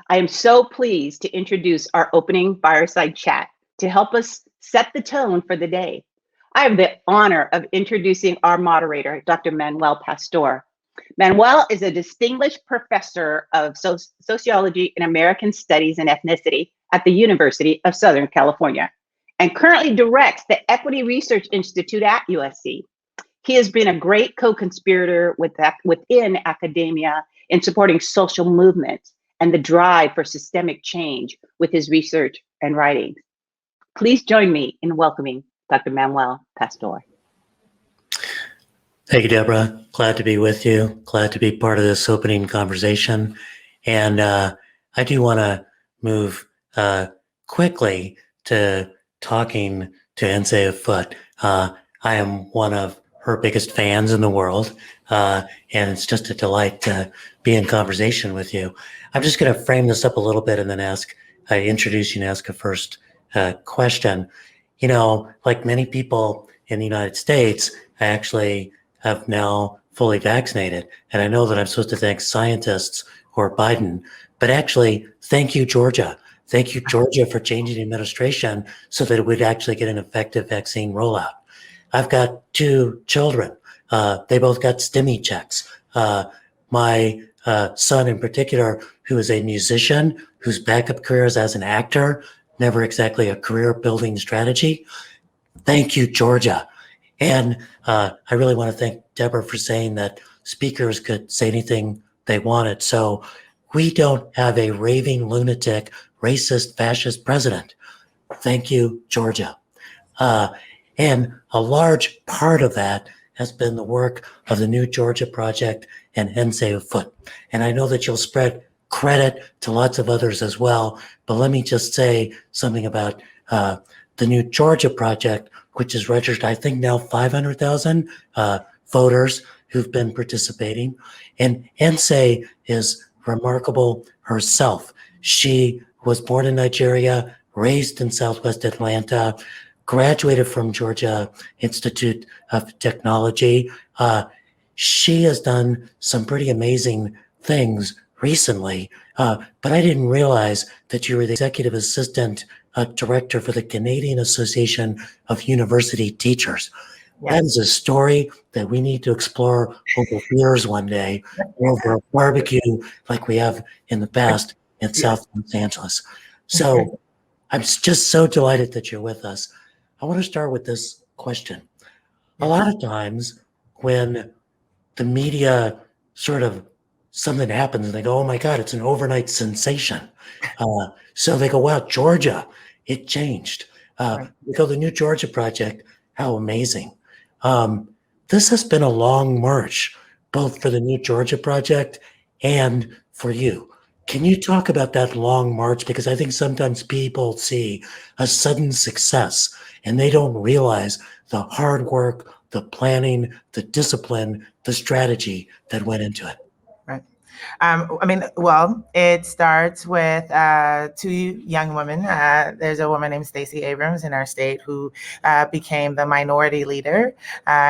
I am so pleased to introduce our opening fireside chat to help us set the tone for the day. I have the honor of introducing our moderator, Dr. Manuel Pastor. Manuel is a distinguished professor of sociology and American studies and ethnicity at the University of Southern California and currently directs the Equity Research Institute at USC. He has been a great co-conspirator within academia in supporting social movements and the drive for systemic change with his research and writings. Please join me in welcoming Dr. Manuel Pastor. Thank you, Deborah. Glad to be with you. Glad to be part of this opening conversation. And I do want to move quickly to talking to Nsé Ufot. I am one of her biggest fans in the world, and it's just a delight to be in conversation with you. I'm just going to frame this up a little bit and then introduce you and ask a first question. You know, like many people in the United States, I actually have now fully vaccinated. And I know that I'm supposed to thank scientists or Biden, but actually, thank you, Georgia. Thank you, Georgia, for changing the administration so that it would actually get an effective vaccine rollout. I've got 2 children. They both got STEMI checks. My son in particular, who is a musician, whose backup career is as an actor, never exactly a career building strategy. Thank you, Georgia. And I really want to thank Deborah for saying that speakers could say anything they wanted. So we don't have a raving lunatic, racist, fascist president. Thank you, Georgia. And a large part of that has been the work of the New Georgia Project and Nsé Ufot. And I know that you'll spread credit to lots of others as well, but let me just say something about the New Georgia Project, which is registered, I think now 500,000 voters who've been participating. And Nsé is remarkable herself. She was born in Nigeria, raised in Southwest Atlanta, graduated from Georgia Institute of Technology. She has done some pretty amazing things recently, but I didn't realize that you were the executive assistant director for the Canadian Association of University Teachers. Yes. That is a story that we need to explore over beers one day, over a barbecue like we have in the past in South Los Angeles. So I'm just so delighted that you're with us. I want to start with this question. A lot of times when the media sort of something happens and they go, oh my God, it's an overnight sensation. So they go, wow, Georgia, it changed. We go, the New Georgia Project, how amazing. This has been a long march, both for the New Georgia Project and for you. Can you talk about that long march? Because I think sometimes people see a sudden success and they don't realize the hard work, the planning, the discipline, the strategy that went into it. Right. I mean, well, it starts with 2 young women. There's a woman named Stacey Abrams in our state who became the minority leader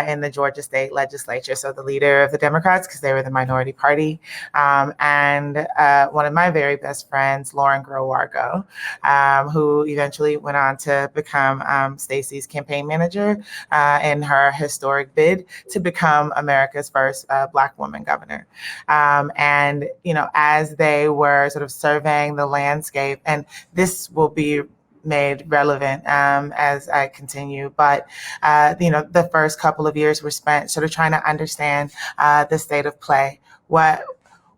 in the Georgia state legislature. So the leader of the Democrats, because they were the minority party. And one of my very best friends, Lauren Grow-Wargo, who eventually went on to become Stacey's campaign manager in her historic bid to become America's first Black woman governor. And, you know, as they were sort of surveying the landscape, and this will be made relevant as I continue, but, you know, the first couple of years were spent sort of trying to understand the state of play.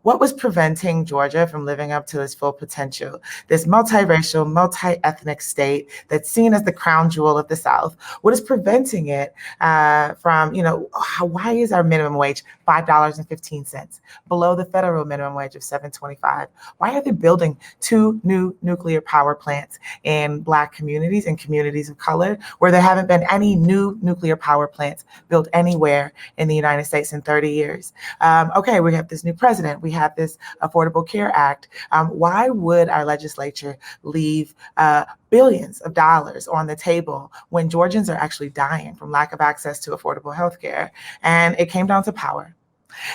What was preventing Georgia from living up to its full potential? This multiracial, multi-ethnic state that's seen as the crown jewel of the South. What is preventing it from, you know, why is our minimum wage $5.15 below the federal minimum wage of $7.25? Why are they building 2 new nuclear power plants in Black communities and communities of color where there haven't been any new nuclear power plants built anywhere in the United States in 30 years? Okay, we have this new president. We have this Affordable Care Act. Why would our legislature leave billions of dollars on the table when Georgians are actually dying from lack of access to affordable health care? And it came down to power.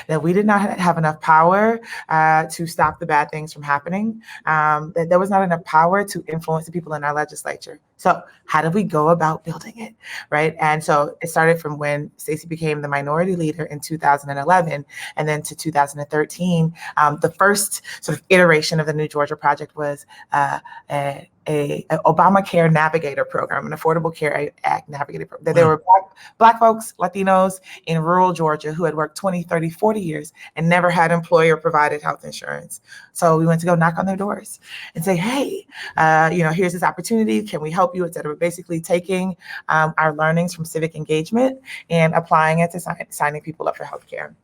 that we did not have enough power to stop the bad things from happening, that there was not enough power to influence the people in our legislature. So how did we go about building it, right? And so it started from when Stacey became the minority leader in 2011, and then to 2013. The first sort of iteration of the New Georgia Project was a Obamacare Navigator program, an Affordable Care Act Navigator program. That there were black folks, Latinos in rural Georgia who had worked 20, 30, 40 years and never had employer provided health insurance. So we went to go knock on their doors and say, hey, here's this opportunity. Can we help you, et cetera? Basically taking our learnings from civic engagement and applying it to signing people up for healthcare.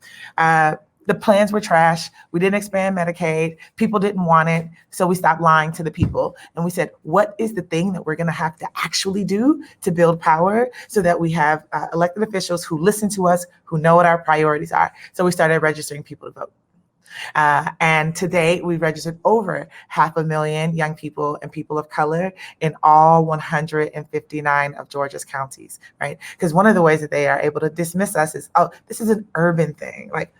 The plans were trash. We didn't expand Medicaid. People didn't want it. So we stopped lying to the people. And we said, what is the thing that we're going to have to actually do to build power so that we have elected officials who listen to us, who know what our priorities are? So we started registering people to vote. And to date, we've registered over 500,000 young people and people of color in all 159 of Georgia's counties, right? Because one of the ways that they are able to dismiss us is, oh, this is an urban thing, like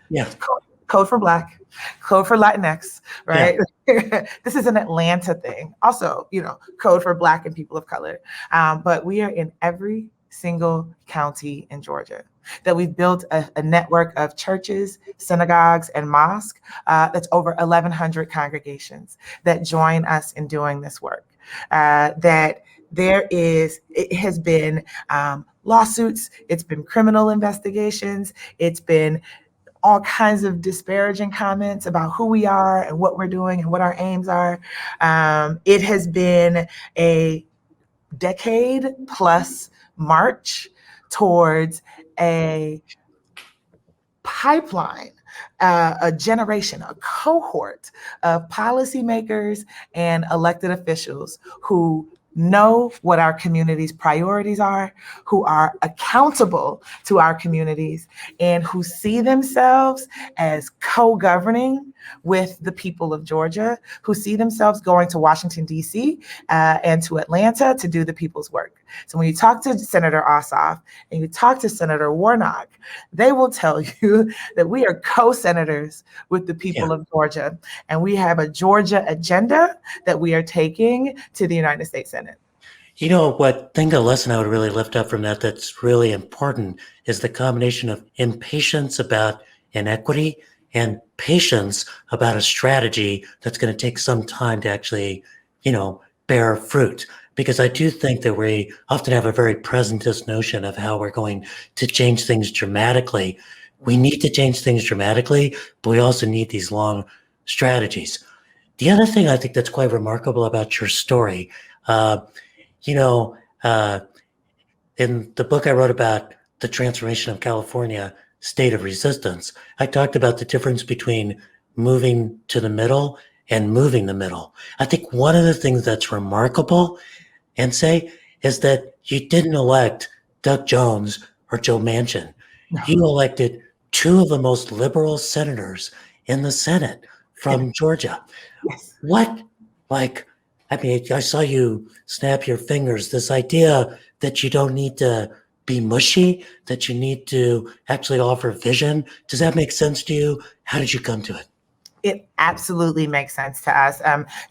code for Black, code for Latinx, right? Yeah. This is an Atlanta thing. Also, code for Black and people of color. But we are in every single county in Georgia. That we've built a network of churches, synagogues, and mosques that's over 1,100 congregations that join us in doing this work. It has been lawsuits, it's been criminal investigations, it's been all kinds of disparaging comments about who we are and what we're doing and what our aims are. It has been a decade plus march towards a pipeline, a generation, a cohort of policymakers and elected officials who know what our community's priorities are, who are accountable to our communities, and who see themselves as co-governing with the people of Georgia, who see themselves going to Washington, D.C. And to Atlanta to do the people's work. So when you talk to Senator Ossoff and you talk to Senator Warnock, they will tell you that we are co-senators with the people of Georgia, and we have a Georgia agenda that we are taking to the United States Senate. The lesson I would really lift up from that's really important is the combination of impatience about inequity and patience about a strategy that's going to take some time to actually, bear fruit. Because I do think that we often have a very presentist notion of how we're going to change things dramatically. We need to change things dramatically, but we also need these long strategies. The other thing I think that's quite remarkable about your story, in the book I wrote about the transformation of California, State of Resistance, I talked about the difference between moving to the middle and moving the middle. I think one of the things that's remarkable, Nsé, is that you didn't elect Doug Jones or Joe Manchin. No. You elected two of the most liberal senators in the Senate from Georgia. Yes. I saw you snap your fingers. This idea that you don't need to be mushy, that you need to actually offer vision. Does that make sense to you? How did you come to it? It absolutely makes sense to us.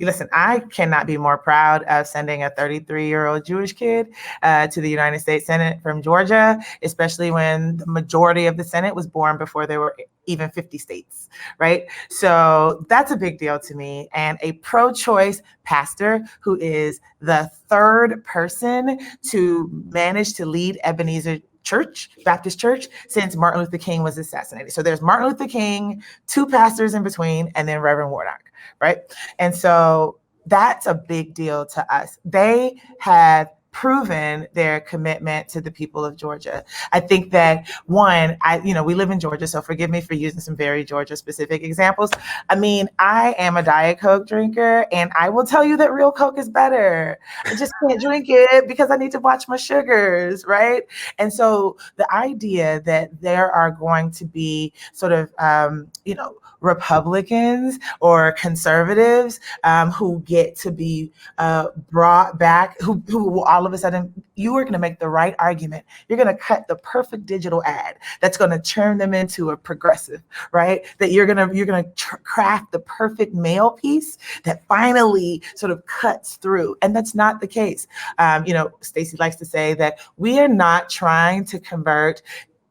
Listen, I cannot be more proud of sending a 33-year-old Jewish kid to the United States Senate from Georgia, especially when the majority of the Senate was born before there were even 50 states, right? So that's a big deal to me. And a pro-choice pastor who is the third person to manage to lead Ebenezer Baptist Church, since Martin Luther King was assassinated. So there's Martin Luther King, two pastors in between, and then Reverend Warnock, right? And so that's a big deal to us. They have proven their commitment to the people of Georgia. I think that we live in Georgia, so forgive me for using some very Georgia specific examples. I am a Diet Coke drinker, and I will tell you that real Coke is better. I just can't drink it because I need to watch my sugars, right? And so the idea that there are going to be sort of, Republicans or conservatives who get to be brought back, who all of a sudden, you are going to make the right argument. You're going to cut the perfect digital ad that's going to turn them into a progressive, right? That you're going to craft the perfect mail piece that finally sort of cuts through. And that's not the case. Stacey likes to say that we are not trying to convert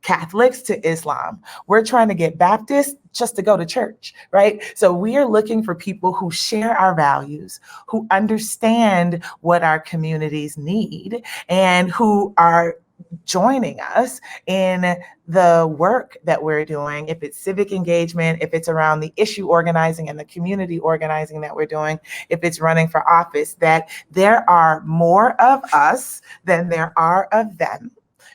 Catholics to Islam. We're trying to get Baptists just to go to church, right? So we are looking for people who share our values, who understand what our communities need, and who are joining us in the work that we're doing, if it's civic engagement, if it's around the issue organizing and the community organizing that we're doing, if it's running for office, that there are more of us than there are of them.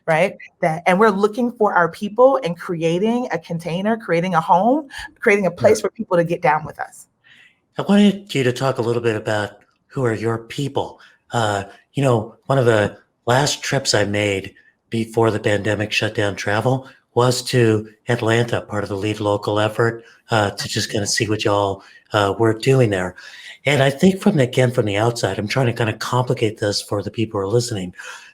Right? And we're looking for our people and creating a container, creating a home, creating a place for people to get down with us. I wanted you to talk a little bit about who are your people. One of the last trips I made before the pandemic shut down travel was to Atlanta, part of the Lead Local effort, to just kind of see what y'all were doing there. And I think from the outside, I'm trying to kind of complicate this for the people who are listening.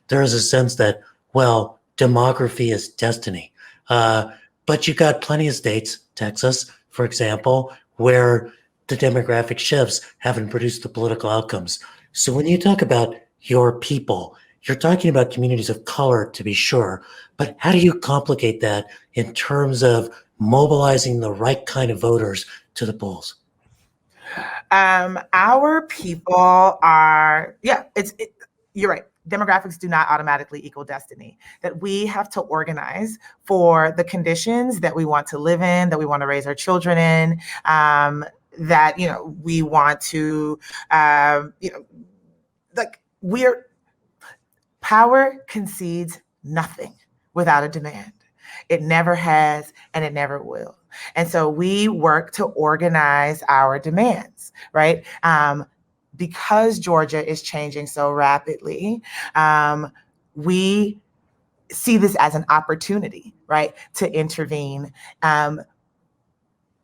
There is a sense that, well, demography is destiny. But you got plenty of states, Texas, for example, where the demographic shifts haven't produced the political outcomes. So when you talk about your people, you're talking about communities of color, to be sure, but how do you complicate that in terms of mobilizing the right kind of voters to the polls? Our people are, you're right. Demographics do not automatically equal destiny, that we have to organize for the conditions that we want to live in, that we want to raise our children in, that, we want to, power concedes nothing without a demand. It never has, and it never will. And so we work to organize our demands, right? Because Georgia is changing so rapidly, we see this as an opportunity, right, to intervene.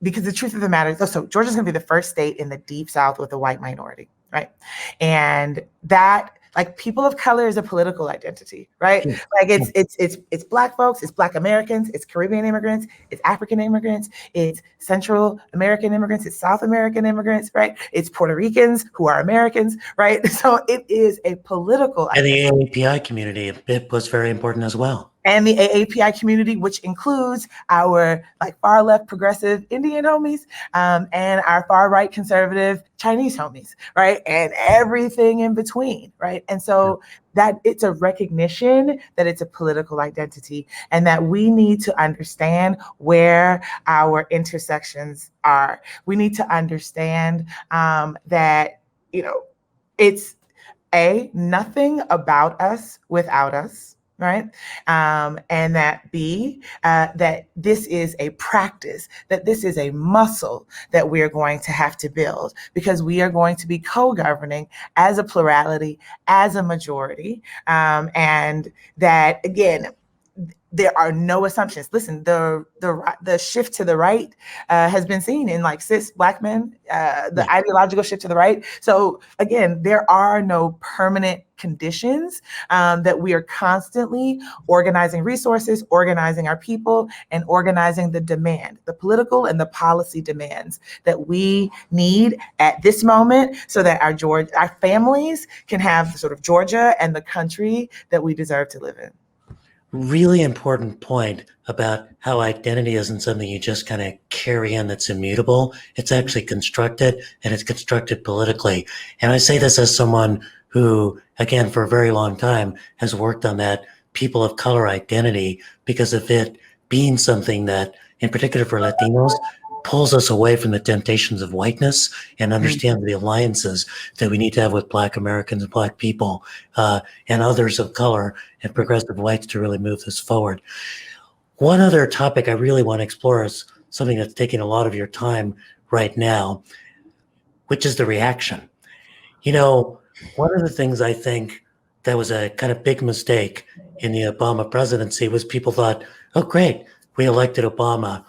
Because the truth of the matter is, so Georgia's going to be the first state in the Deep South with a white minority, right? And that, like, people of color is a political identity, right? Like it's Black folks, it's Black Americans, it's Caribbean immigrants, it's African immigrants, it's Central American immigrants, it's South American immigrants, right? It's Puerto Ricans who are Americans, right? So it is a political identity. And the AAPI community, it was very important as well. And the AAPI community, which includes our far left progressive Indian homies and our far right conservative Chinese homies, right? And everything in between, right? And so that it's a recognition that it's a political identity and that we need to understand where our intersections are. We need to understand that, it's nothing about us without us. Right. And that B, that this is a practice, that this is a muscle that we are going to have to build because we are going to be co-governing as a plurality, as a majority. And that, again, there are no assumptions. Listen, the shift to the right has been seen in cis Black men, the ideological shift to the right. So again, there are no permanent conditions that we are constantly organizing resources, organizing our people, and organizing the demand, the political and the policy demands that we need at this moment so that our families can have the sort of Georgia and the country that we deserve to live in. Really important point about how identity isn't something you just kind of carry in that's immutable. It's actually constructed, and it's constructed politically. And I say this as someone who, again, for a very long time has worked on that people of color identity because of it being something that, in particular for Latinos, pulls us away from the temptations of whiteness and understand the alliances that we need to have with Black Americans and Black people and others of color and progressive whites to really move this forward. One other topic I really want to explore is something that's taking a lot of your time right now, which is the reaction. One of the things I think that was a kind of big mistake in the Obama presidency was people thought, oh, great, we elected Obama,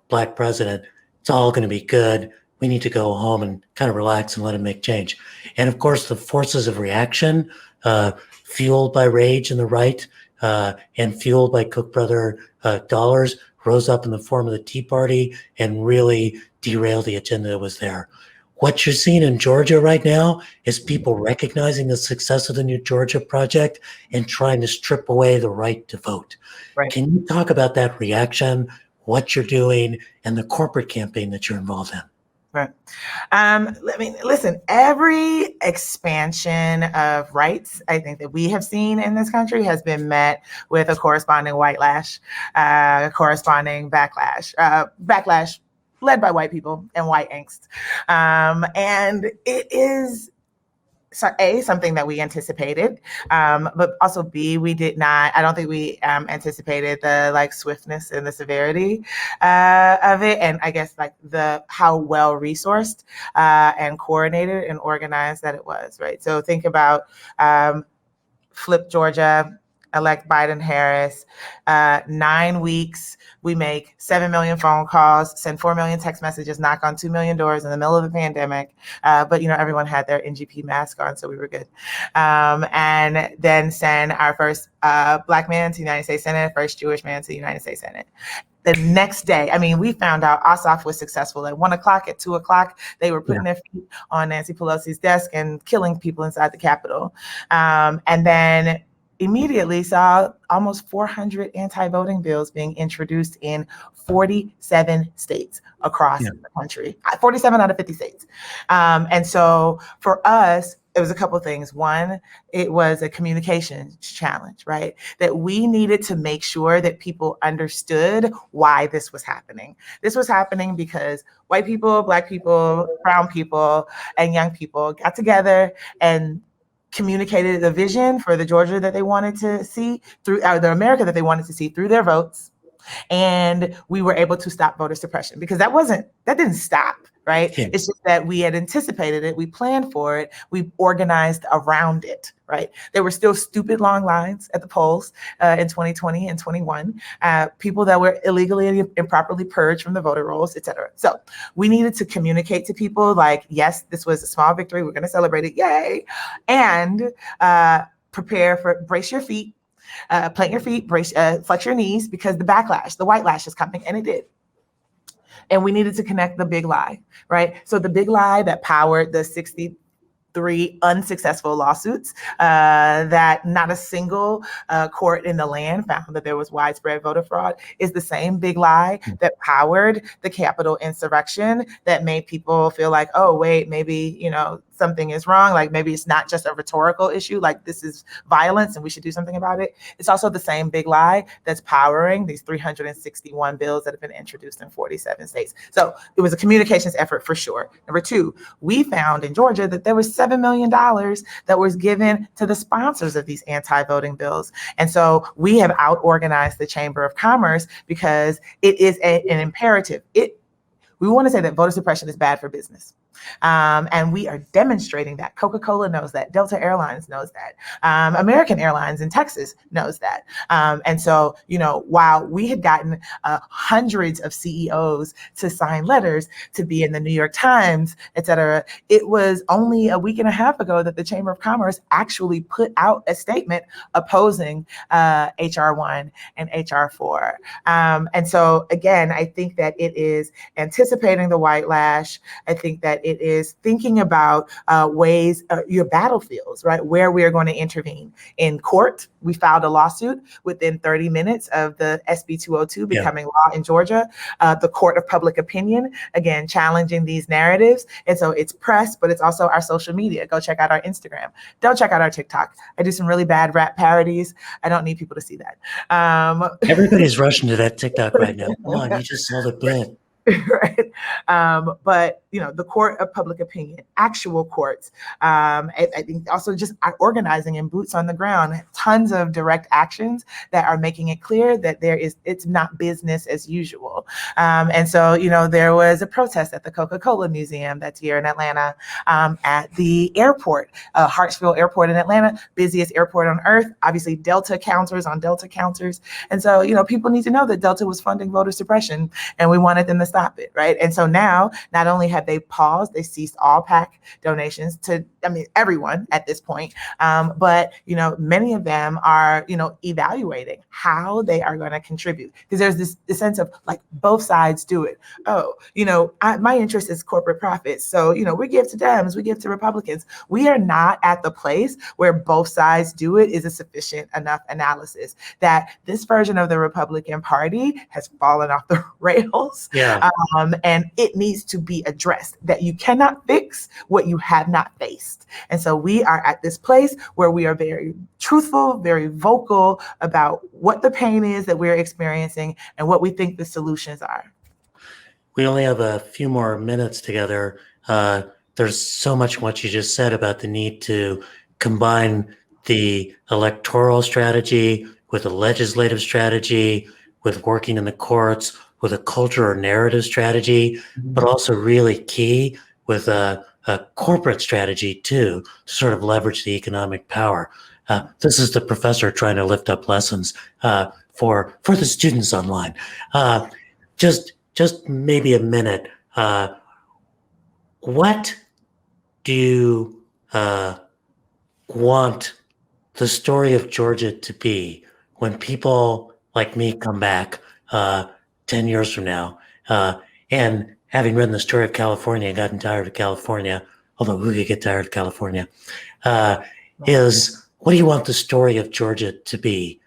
Black president. It's all going to be good. We need to go home and kind of relax and let him make change. And of course, the forces of reaction, fueled by rage in the right and fueled by Koch brother dollars, rose up in the form of the Tea Party and really derailed the agenda that was there. What you're seeing in Georgia right now is people recognizing the success of the New Georgia project and trying to strip away the right to vote. Right. Can you talk about that reaction, what you're doing, and the corporate campaign that you're involved in? Right. I mean, listen, every expansion of rights, I think that we have seen in this country has been met with a corresponding whitelash, corresponding backlash led by white people and white angst. And it is something that we anticipated, but also B, we did not, I don't think we anticipated the swiftness and the severity of it. And I guess how well resourced and coordinated and organized that it was, right? So think about flip Georgia, elect Biden Harris, 9 weeks, we make 7 million phone calls, send 4 million text messages, knock on 2 million doors in the middle of the pandemic. But everyone had their NGP mask on, so we were good. And then send our first Black man to the United States Senate, first Jewish man to the United States Senate. The next day, we found out Ossoff was successful at 1 o'clock, at 2 o'clock, they were putting their feet on Nancy Pelosi's desk and killing people inside the Capitol. And then immediately saw almost 400 anti-voting bills being introduced in 47 states across the country, 47 out of 50 states. And so for us, it was a couple of things. One, it was a communication challenge, right? That we needed to make sure that people understood why this was happening. This was happening because white people, Black people, brown people, and young people got together and communicated the vision for the Georgia that they wanted to see through, the America that they wanted to see through their votes. And we were able to stop voter suppression because that didn't stop, right? Yeah. It's just that we had anticipated it, we planned for it, we organized around it, right? There were still stupid long lines at the polls in 2020 and 21, people that were illegally and improperly purged from the voter rolls, et cetera. So we needed to communicate to people yes, this was a small victory, we're gonna celebrate it, yay. And brace your feet, plant your feet, flex your knees because the backlash, the white lash is coming, and it did. And we needed to connect the big lie, right? So the big lie that powered the 63 unsuccessful lawsuits that not a single court in the land found that there was widespread voter fraud is the same big lie that powered the Capitol insurrection that made people feel like, oh, wait, maybe, something is wrong. Maybe it's not just a rhetorical issue, this is violence and we should do something about it. It's also the same big lie that's powering these 361 bills that have been introduced in 47 states. So it was a communications effort for sure. Number two, we found in Georgia that there was $7 million that was given to the sponsors of these anti-voting bills. And so we have out-organized the Chamber of Commerce because it is an imperative. We want to say that voter suppression is bad for business. And we are demonstrating that. Coca-Cola knows that. Delta Airlines knows that. American Airlines in Texas knows that. And so, while we had gotten hundreds of CEOs to sign letters to be in the New York Times, et cetera, it was only a week and a half ago that the Chamber of Commerce actually put out a statement opposing HR 1 and HR 4. And so, again, I think that it is anticipating the white lash. I think that it is thinking about ways, your battlefields, right, where we are going to intervene. In court, we filed a lawsuit within 30 minutes of the SB 202 becoming law in Georgia. The court of public opinion, again, challenging these narratives. And so it's press, but it's also our social media. Go check out our Instagram. Don't check out our TikTok. I do some really bad rap parodies. I don't need people to see that. Everybody's rushing to that TikTok right now. Come on, you just saw the bit. Right. But, the court of public opinion, actual courts, I think also just organizing and boots on the ground, tons of direct actions that are making it clear that it's not business as usual. And so, there was a protest at the Coca-Cola Museum that's here in Atlanta, at the airport, Hartsfield Airport in Atlanta, busiest airport on earth, obviously Delta counters on Delta counters. And so, people need to know that Delta was funding voter suppression and we wanted them to stop stop it, right? And so now, not only have they paused, they ceased all PAC donations to, everyone at this point, but, many of them are, evaluating how they are going to contribute. Because there's this sense of like, both sides do it. Oh, my interest is corporate profits. So, we give to Dems, we give to Republicans. We are not at the place where both sides do it is a sufficient enough analysis that this version of the Republican Party has fallen off the rails. Yeah. And it needs to be addressed, that you cannot fix what you have not faced. And so we are at this place where we are very truthful, very vocal about what the pain is that we're experiencing and what we think the solutions are. We only have a few more minutes together. There's so much what you just said about the need to combine the electoral strategy with a legislative strategy, with working in the courts, with a culture or narrative strategy, but also really key with a corporate strategy too, to sort of leverage the economic power. This is the professor trying to lift up lessons for the students online. Just maybe a minute. What do you want the story of Georgia to be when people like me come back 10 years from now? And having written the story of California and gotten tired of California, although who could get tired of California, is what do you want the story of Georgia to be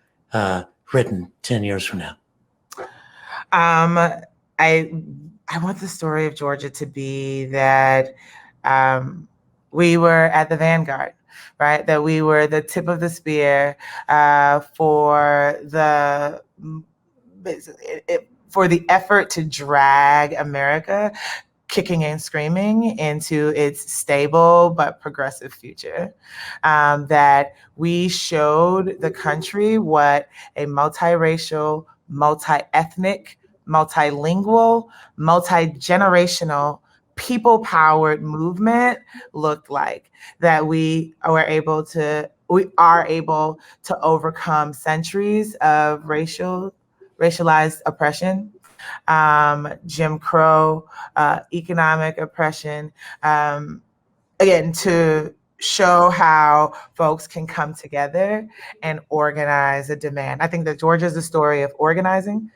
written 10 years from now? I want the story of Georgia to be that we were at the vanguard, right? That we were the tip of the spear for the effort to drag America kicking and screaming into its stable but progressive future. That we showed the country what a multiracial, multi-ethnic, multilingual, multi-generational, people-powered movement looked like. That we are able to overcome centuries of racialized oppression, Jim Crow, economic oppression, again, to show how folks can come together and organize a demand. I think that Georgia is a story of organizing,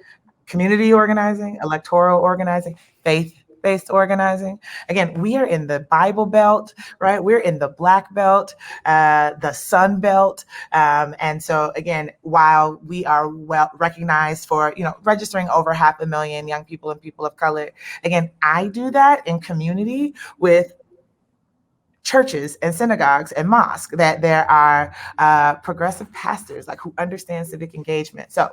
community organizing, electoral organizing, faith-based organizing. Again, we are in the Bible Belt, right? We're in the Black Belt, the Sun Belt. And so again, while we are well recognized for, registering over 500,000 young people and people of color, again, I do that in community with churches and synagogues and mosques, that there are progressive pastors who understand civic engagement. So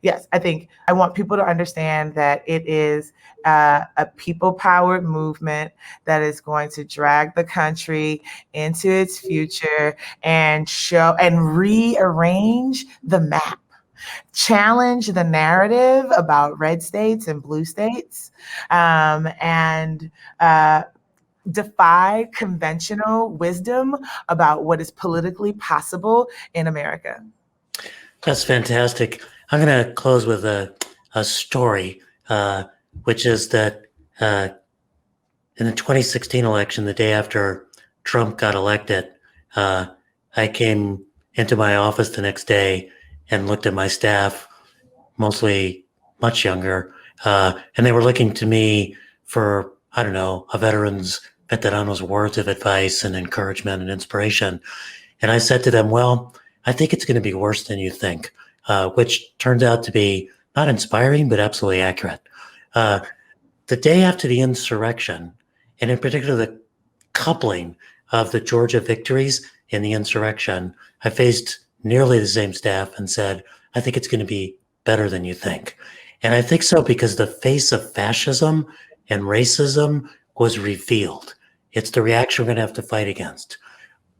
yes, I think I want people to understand that it is a people-powered movement that is going to drag the country into its future and show and rearrange the map, challenge the narrative about red states and blue states, and defy conventional wisdom about what is politically possible in America. That's fantastic. I'm going to close with a story, which is that in the 2016 election, the day after Trump got elected, I came into my office the next day and looked at my staff, mostly much younger, and they were looking to me for, I don't know, a veterano's words of advice and encouragement and inspiration. And I said to them, well, I think it's going to be worse than you think, which turns out to be not inspiring, but absolutely accurate. The day after the insurrection, and in particular the coupling of the Georgia victories and the insurrection, I faced nearly the same staff and said, I think it's going to be better than you think. And I think so because the face of fascism and racism was revealed. It's the reaction we're going to have to fight against.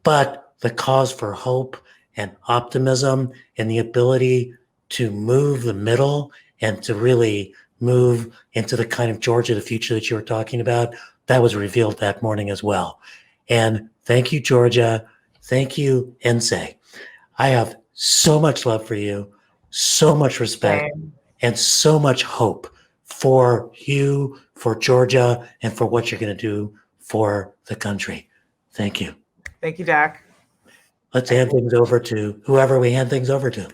But the cause for hope and optimism and the ability to move the middle and to really move into the kind of Georgia, the future that you were talking about, that was revealed that morning as well. And thank you, Georgia. Thank you, Nsé. I have so much love for you, so much respect, and so much hope for you, for Georgia, and for what you're going to do for the country. Thank you. Thank you, Doc. Let's hand things over to whoever we hand things over to.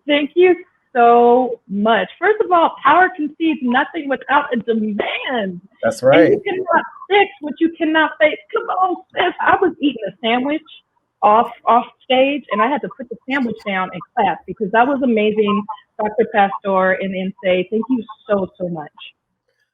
Thank you so much. First of all, power concedes nothing without a demand. That's right. And you cannot fix what you cannot face. Come on, sis. I was eating a sandwich off stage, and I had to put the sandwich down and clap because that was amazing, Dr. Pastor and Nsé. Thank you so much.